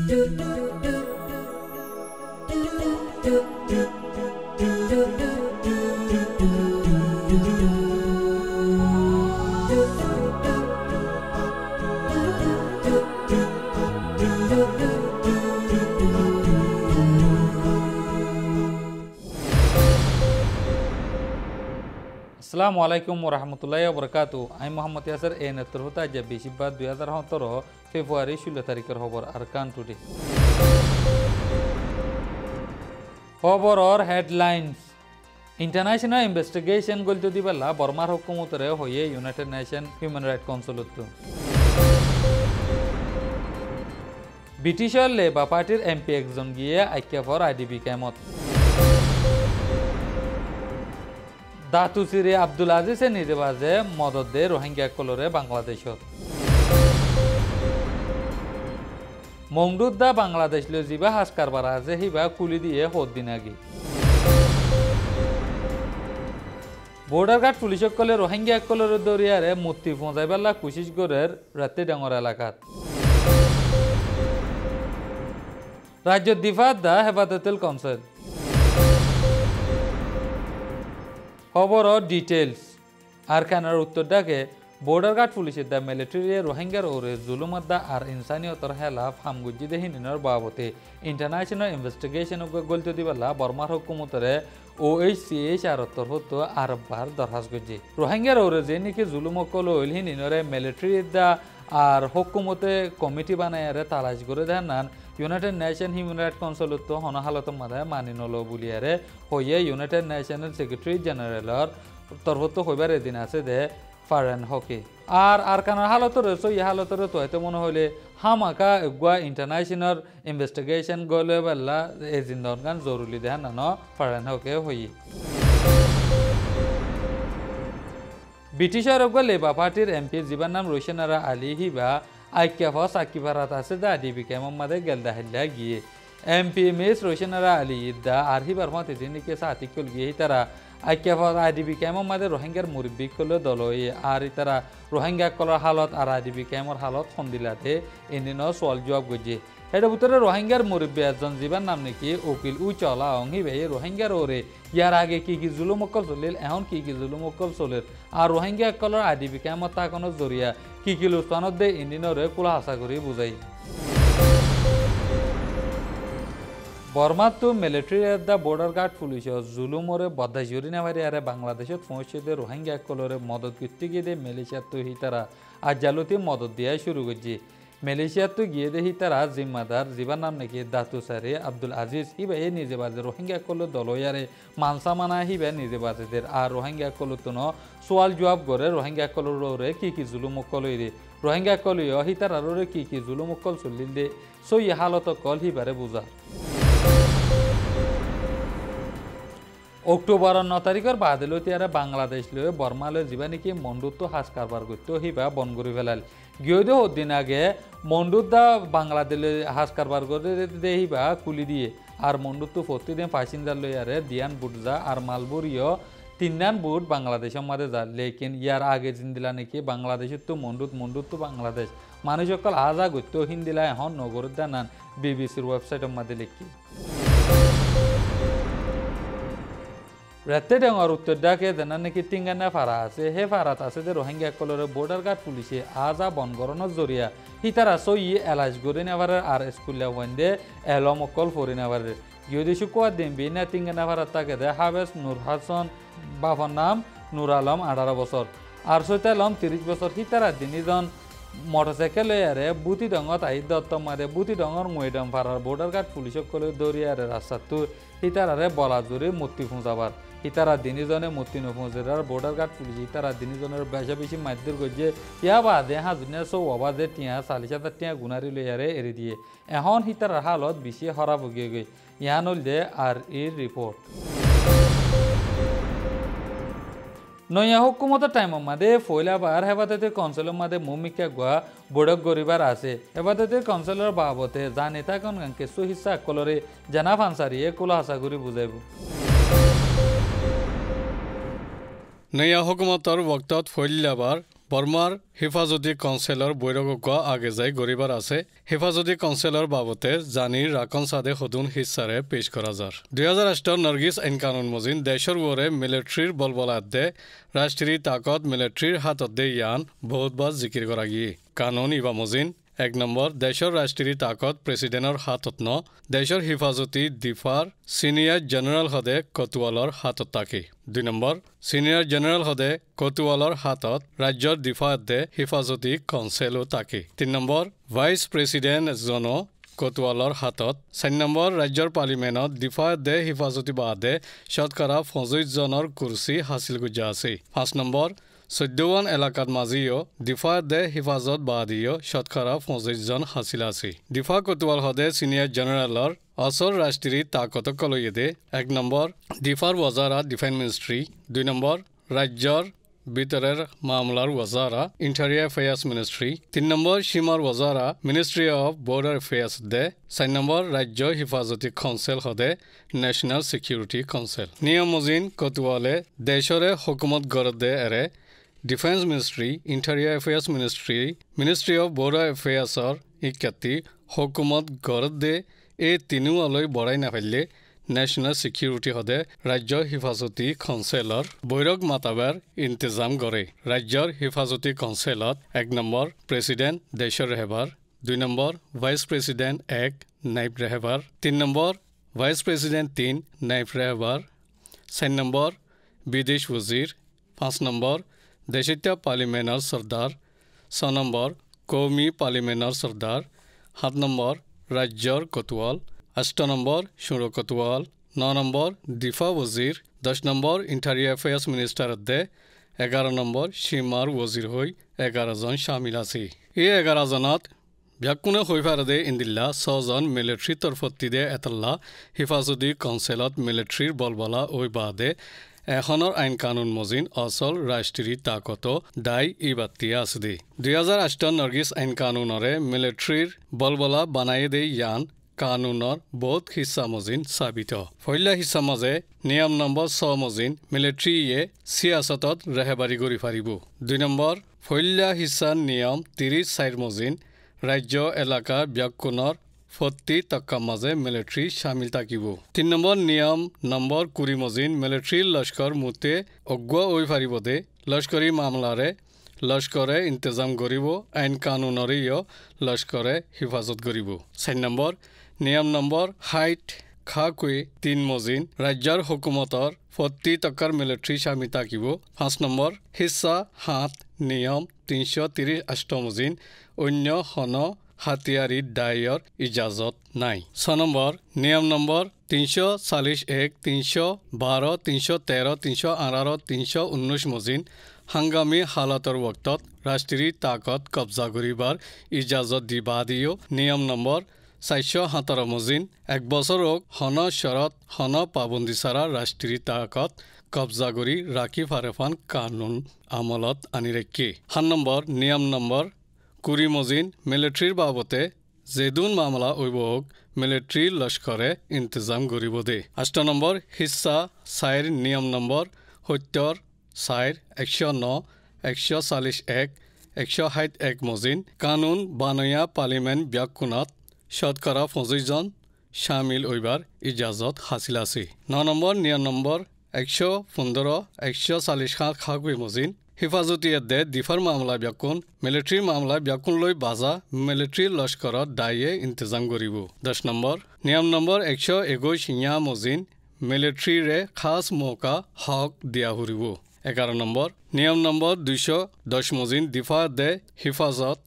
আসসালামু আলাইকুম ওয়া রাহমাতুল্লাহি ওয়া বারাকাতুহু। আমি মোহাম্মদ ইয়াসির এই নেতর হতে আজ 2017 ফেব্রুয়ারি 16 তারিখের খবর আরকান টুডে। খবরের হেডলাইন্স। ইন্টারন্যাশনাল ইনভেস্টিগেশন গলতে দিবাল্লা বর্মার হুকুমতের হয়ে ইউনাইটেড নেশন হিউম্যান রাইট কাউন্সিলত। ব্রিটিশের লেবার পার্টির এমপি একজন গিয়ে আইক্যাফর আইডিবি ক্যামত। দাতুসিরে আব্দুল আজিজে নিজে বাজে মদত দে রোহিঙ্গা কলরে বাংলাদেশত। মংডুদ্দা বাংলাদেশ লো জিবা হাস কারবার আছে হিবা কুলি দিয়ে হদ দিন আগে। বর্ডার গার্ড পুলিশক কলে রোহিঙ্গা কলর দরিয়ারে মূর্তি পৌঁছাইবাল্লা কুশিশগড়ের রাতে ডাঙর এলাকাত। রাজ্য দিফাত দা হেফাজতুল কাউন্সিল। খবর ডিটেলস। আরকানার উত্তর ডাকে বর্ডার গার্ড পুলিশের দা মিলিটারি রোহিঙ্গার ওরে জুলুমদ্দা আর ইনসানিয়তর হেলাফ হামগুজি দেহিনের বাবতে ইন্টারন্যাশনাল ইনভেস্টিগেশন গলতে দিবাল্লা বর্মার হুকুমতরে OHCHR হতো আরববার দরখাস্ত করছে। রোহিঙ্গার ওরে যে নাকি জুলুম কল হইল হিনিনরে মিলিটারি দা আর হুকুমতে কমিটি বানায় তালাশ করে দেন ইউনাইটেড নেশন হিউম্যান রাইট কাউন্সিলত হনহালত মাঝে মানি নল বুলিয়ারে হইয়ে ইউনাইটেড নেশনের সেক্রেটারি জেনারেলর তরফত হইবার এদিন আছে দে ফারেন হকে। আর আরকানার হালত রয়েছে এই হালতের তো হয়তো মনে হইলে হামাকা এগুয়া ইন্টারন্যাশনাল ইনভেস্টিগেশন গলে বেলা এজিন্দর গান জরুরি দেহা নানো ফারেন হকে হইয়ে। ব্রিটিশের লেবার পার্টির এমপি জীবার নাম রোশনারা আলী হিবা আইক্যাফ সাকি ভারত আছে দা ডিবি কেমন মাদে গেলদা হেল্লা গিয়ে এমপি মিস রোশনারা আলী দা আর হিবার মতে দিনকে সাতিকুল গিয়ে তারা আইক্যাফ আইডিবি কেমন মাদে রোহিঙ্গার মুরব্বী করলে দল আর তারা রোহিঙ্গা কলার হালত আর আইডিবি কেমর হালত সন্দিলাতে এদিন সোয়াল জবাব গজিয়ে। এটার ভিতরে রোহিঙ্গার মুরব্বী একজন জীবার নাম নাকি উকিল উচলা অঙ্গি ভাই রোহিঙ্গার ওরে ইয়ার আগে কি কি জুলুমকল চলিল এখন কি কি জুলুমকল চলিল আর রোহিঙ্গা কলর আইডিবি কেমন তাকনের জরিয়া কি কি লুস্তানত দে ইন্দিনরে কুলা আশা করি বুঝাই। বর্মাতো মিলিটারি দা বর্ডার গার্ড পুলিশ জুলুমরে বদাজুরি নেওয়ারে আরে বাংলাদেশত পৌঁছে দে রোহিঙ্গা কলরে মদত করতে গিয়ে দে মালয়েশিয়ার তো হিতারা আর জালতি মদত দিয়া শুরু করছে। মালয়েশিয়ার তো গিয়ে দে হিতারা জিম্মাদার জীবার নাম নাকি দাতুসারে আব্দুল আজিজ হিবা এ নিজে বাজে রোহিঙ্গা কল দলয়ারে মানসা মানা হিবা নিজে বাজেদের আর রোহিঙ্গা কল তো সোয়াল জবাব করে রোহিঙ্গা কলরে কি কি জুলুম কলই রে রোহিঙ্গা কলইয় হিতারারে কি কি জুলুম কল চলিল দে সই হালত কল হিবারে বুঝা। অক্টোবর 9 তারিখের বাদলতিয়ারে বাংলাদেশ লয়ে বর্মা লয়ে যা নাকি মন্ডুত হাস কারবার করতে হিবা বন করে ফেলাল গিয়ে দে দিন আগে মন্ডুদা বাংলাদেশে হাস কারবার করে দে হিবা কুলি দিয়ে আর মন্ডুত প্রতিদিন প্যাসেঞ্জার লইয়ারে দিয়ান বুটজা আর মালবুরিও তিনদান বুট বাংলাদেশের মাঝে যা লেকিন ইয়ার আগে জিন্দিলা নাকি বাংলাদেশের তো মন্ডুত তো বাংলাদেশ মানুষ সকল আজা গত্য হিন্দিলা এখন নগরের দানান বিবিসির ওয়েবসাইটের মাঝে লিখি। রাতে ডাঙর উত্তর ডাকে জানা নাকি টিঙ্গানা ফারা আছে হে ফারাত আছে যে রোহিঙ্গা কলরে বর্ডার গার্ড পুলিশে আজা বনগরণের জরিয়া হিতারা সই এলাজ গড়ে নেওয়ার আর স্কুলে ওয়ান্দে এলমকল ফরি নেওয়ার যদি শুকুয়া দিন বিনা টিঙ্গানা ফারাত তাকে দে হাবেস নূর হাসান বাবার নাম নূর আলম 18 বছর আর সৈতে আলম 30 বছর হিতারা দিনজন মোটরসাইকেল আরে বুতি ডঙত আই দত্ত মারে বুতি ডঙর ময়দাম ফারার বর্ডার গার্ড পুলিশক কলে দরিয়ারে রাস্তাটো হিতারারে বলা জোরে মূর্তি পৌঁছাবার ইতারা দিনজনে মূর্তি নপৌঁছার আর বর্ডার গার্ড পুলিশ ইতারা দিনজনের বেশা বেশি মাধ্যর গিয়ে ইয়া বাদে হাজুনে সব অবাদে টিয়া 40,000 টিয়া গুনারি লইয়ারে এড়ি দিয়ে এখন হিতারার হালত বেশি খারাপ হয়ে গই ইয়া নল দে আর এর রিপোর্ট। নয়া হুকুমতের টাইমের মাঝে ফয়লাবার হেফাজতের কাউন্সিলের মাঝে ভূমিকা গুয়া বড়ক গরিবার আছে হেফাজতের কাউন্সিলর বাবতে যা নেতা কনকে সুহিসা কলরে জানা ফানসারিয়ে কুলা আশা করি বুঝাইব। নয়া হুকুমতৰ বক্তত ফয়লাবার বর্মার হেফাজতি কাউন্সিলর বৈরক আগে যাই গরিবার আছে হেফাজতি কাউন্সিলর বাবতে জানির রাকন সাদে হদুন হিসারে পেশ করা যার 2008 নরগিস আইন কানুন মজিন দেশের ওরে মিলিটারির বলবলাত দে রাষ্ট্রীয় তাকত মিলিটারির হাতত দে ইয়ান বহুতবার জিকির করা গিয়ে কানুন ইবা মজিন 1 নম্বর দেশের রাষ্ট্রীয় তাকত প্রেসিডেন্টর হাতত ন দেশের হিফাজতি দিফার সিনিয়র জেনারেল হদে কতুয়ালর হাতত থাকে 2 নম্বর সিনিয়র জেনারেল হদে কতুয়ালর হাতত রাজ্যর দিফাত দে হিফাজতি কাউন্সিলও থাকে 3 নম্বর ভাইস প্রেসিডেন্ট জন কতুয়ালর হাতত 4 নম্বর রাজ্যর পার্লিমেন্টত দিফাত দে হিফাজতি বাদে শতকরা 25 জনের কুর্সি হাসিল গুজা আছে 5 নম্বর 14 এলাকাত মাজিও দিফা দে হিফাজত বাদিও শতকরা 25 জন হাসিল আছে দিফা কতুয়াল হদে সিনিয়র জেনারেলর আসর রাষ্ট্রীয় তাকত কলইয়ে দে 1 নম্বর দিফার ওয়াজারা ডিফেন্স মিনিস্ট্রি 2 নম্বর রাজ্যর ভিতরের মামলার ওয়াজারা ইন্টেরিয়র অ্যাফেয়ার্স মিনিস্ট্রি 3 নম্বর সীমার ওয়াজারা মিনিস্ট্রি অফ বর্ডার অ্যাফেয়ার্স দে 4 নম্বর রাজ্য হিফাজতি কাউন্সিল হদে ন্যাশনাল সিকিউরিটি কাউন্সিল নিয়ম মজিন কতুয়ালে দেশরে হুকুমত গড় দে এরে defence ministry interior affairs ministry ministry of border অ্যাফেয়ার্সর ইত্যাদি হুকুমত গড় দে এই তিনিও অলয় বড়াই নাফাইলে ন্যাশনাল সিকিউরিটি হদে রাজ্য হিফাজতি কাউন্সিলর বৈরক মাতাবার ইন্তজাম করে রাজ্যর হিফাজতি কাউন্সিলত 1 নম্বর প্রেসিডেন্ট দেশের রেহবার 2 নম্বর ভাইস প্রেসিডেন্ট 1 নাইব রেহবার 3 নম্বর ভাইস প্রেসিডেন্ট 3 নাইব রেহবার 4 নম্বর বিদেশ ওজির 5 নম্বর দেশিতা পার্লিমেন্টর সর্দার 6 নম্বর কৌমি পার্লিমেন্টর সর্দার 7 নম্বর রাজ্যর কতুয়াল 8 নম্বর সুর কতুয়াল 9 নম্বর দিফা ওজির 10 নম্বর ইন্টেরিয়র অ্যাফেয়ার্স মিনিস্টার দে 11 নম্বর সীমার ওজির হই 11 জন শামিল আছে এই 11 জনত ব্যাকুনে হইফার দে ইন্দিল্লা 6 জন মিলিটারি তরফতি দে এতল্লা হিফাজতি কাউন্সিলত মিলিটারির বলবলা ওই বাদে এখনৰ আইন কানুন মজিন অচল ৰাষ্ট্ৰীয় তাকত দায় ইবাতিয়া আছে দে 2008 নৰগিছ আইন কানুনৰে মিলিটাৰীৰ বলবলা বানাই দে ইয়ান কানুনৰ বহুত হিস্সা মজিন সাবিত ফইলা হিস্সা মাজে নিয়ম নম্বৰ 6 মজিন মিলিটাৰীয়ে সিয়াসতত ৰেহবাৰী কৰি ফাৰিব 2 নম্বৰ ফইলা হিস্সা নিয়ম 34 মজিন ৰাজ্য এলেকা ব্যাকুণৰ 40 টাকা মাঝে মিলিটারি শামিল থাকিব 3 নম্বর নিয়ম নম্বর 20 মজিন মিলিটারি লস্কর মুতে অজ্ঞ ওই ফারিব দে লস্করি মামলারে লস্করে ইন্তজাম করিব আইন কানুনরিও লস্করে হিফাজত করিব 4 নম্বর নিয়ম নম্বর 60 খাকুই 3 মজিন রাজ্যর হুকুমতর 40 টাকার মিলিটারি শামিল থাকিব 5 নম্বর হিস্সা 7 নিয়ম 338 মজিন অন্য হন হাতিয়ারি দায়র ইজাজত নাই 6 নম্বর নিয়ম নম্বর 341 312 313 318 319 মজিন হাঙ্গামী হালাতৰ ওক্তত ৰাষ্ট্ৰীয় তাকত কব্জা কৰিবাৰ ইজাজত দিবা দিও নিয়ম নম্বৰ 417 মজিন 1 বছৰক হন শৰত হন পাবন্দি সাৰা ৰাষ্ট্ৰীয় তাকত কব্জা কৰি ৰাখি ফাৰেফান কানুন আমলত আনি ৰাখি 7 নম্বৰ নিয়ম নম্বৰ 20 মজিন মিলিটাৰিৰ বাবতে যেদুন মামলা ওইবক মিলিটাৰি লস্কৰে ইন্তজাম কৰিব দে 8 নম্বৰ হিস্সা 4 নিয়ম নম্বৰ 70 4 109 141 161 মজিন কানুন বানয়া পার্লিমেন্ট ব্যাকুণত শতকরা 25 জন শামিল হইবার ইজাজত হাসিল আছে 9 নম্বৰ নিয়ম নম্বৰ 115 147 খাগুই মজিন হিফাজতি দে দিফার মামলা ব্যাকুণ মিলিটারি মামলা ব্যাকুণ লৈ বাজা মিলিটারি লস্করত দায়ে ইন্তজাম করিব 10 নম্বৰ নিয়ম নম্বৰ 121 মজিন মিলিটাৰিৰে খাস মৌকা হক দিয়া হৰিব 11 নম্বৰ নিয়ম নম্বৰ 210 মজিন দিফা দে হিফাজত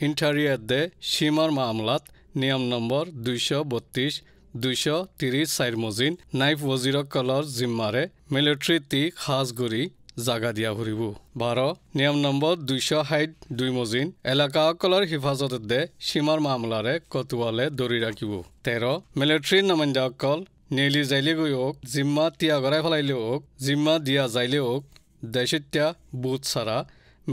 ইন্টেৰিয়ৰ দে সীমাৰ মামলাত নিয়ম নম্বৰ 232 234 মজিন নাইব ওজিৰ কলৰ জিম্মাৰে মিলিটাৰি তি খাস গৰি জাগা দিয়া হৰিব 12 নিয়ম নম্বৰ 262 মজিন এলাকা কলর হিফাজত দে সীমার মামলারে কতুয়ালে দরি রাখিব 13 মিলিটারি নামাইন্দা কল নেলি যাইলে গই হোক জিম্মা তিয়া গড়াই ফেলাইলে হোক জিম্মা দিয়া যাইলে হোক দেশিত্যা বুথ সারা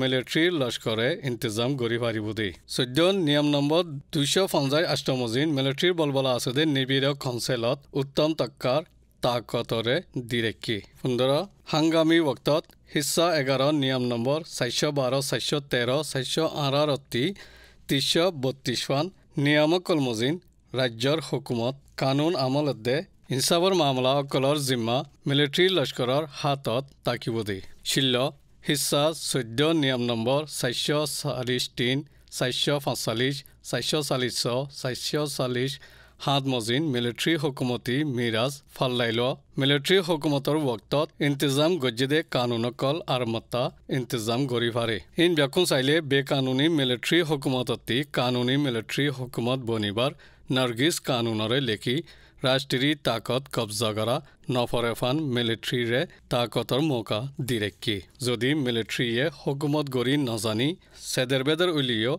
মিলিটারি লস্করে ইন্তজাম করি পারিব দে 14 নিয়ম নম্বৰ 258 মজিন মিলিটাৰি বলবলা আছে দে নিবিড় কাউন্সিলত উত্তম তক্কাৰ তাকতৰে দিৰেকি 15 হাংগামী वक्तत हिस्सा 11 नियम नम्बर 412 413 438 332 নিয়ামকল মজিন ৰাজ্যৰ হুকুমত কানুন আমলত দে ইনসাফৰ মামলা অকলৰ জিম্মা মিলিটাৰী লস্কৰৰ হাতত থাকিব দে শিল্ল হিস্সা 14 নিয়ম নম্বৰ 443 445 446 440 হাত মজিন মিলিটাৰী হুকুমতি মিৰাজ ফাল্লাইল মিলিটাৰী হুকুমতৰ वक्तत ইন্তজাম গজ্জেদে কানুনকল আৰমতা ইন্তজাম গৰি ফাৰে ইন ব্যাকুন চাইলে বেকানুনি মিলিটাৰী হুকুমততি কানুনি মিলিটাৰী হুকুমত বনিবাৰ নাৰ্গিছ কানুনৰে লেখি ৰাষ্ট্ৰীয় তাকত কব্জা কৰা নফৰেফান মিলিটাৰীৰে তাকতৰ মৌকা দিৰেকি যদি মিলিটাৰীয়ে হুকুমত গৰি নজানি সেদেৰবেদৰ উলিও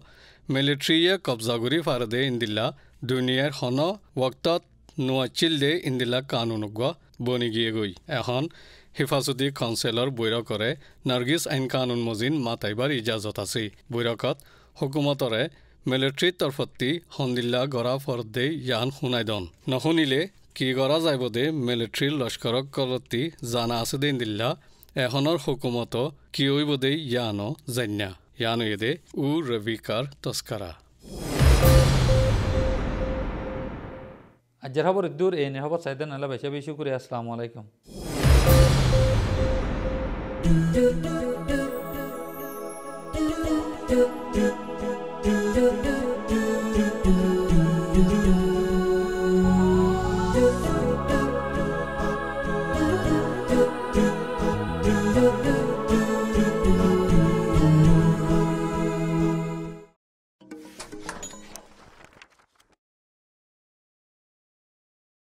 মিলিটাৰীয়ে কব্জা গৰি ফাৰদে ইন্দিলা দুনিয়াৰ হন वक्तत নোয়াচিল দে ইন্দিলা কানুনগা বনি গিয়ে গই এখন হিফাজতি কাউন্সিলৰ বৈঠকৰে নাৰ্গিছ আইন কানুন মজিন মাতাইবাৰ ইজাজত আছে বৈঠকত হুকুমতৰে মিলিটাৰী তৰফতি হন্দিল্লা গৰা ফৰদে ইয়ান শুনাইদন নশুনিলে কি কৰা যাইব দে মিলিটাৰী লস্কৰক কলতি জানা আছে দে ইন্দিল্লা এখনৰ হুকুমত কি হইব দে ইয়ানো জান্না ইয়ানো এদে উ ৰবিকাৰ তস্কাৰা আজেৰ খবৰ দূৰ এই খবৰ চাইতেন আল্লাহ বেশি বেশি কৰে আসসালামু আলাইকুম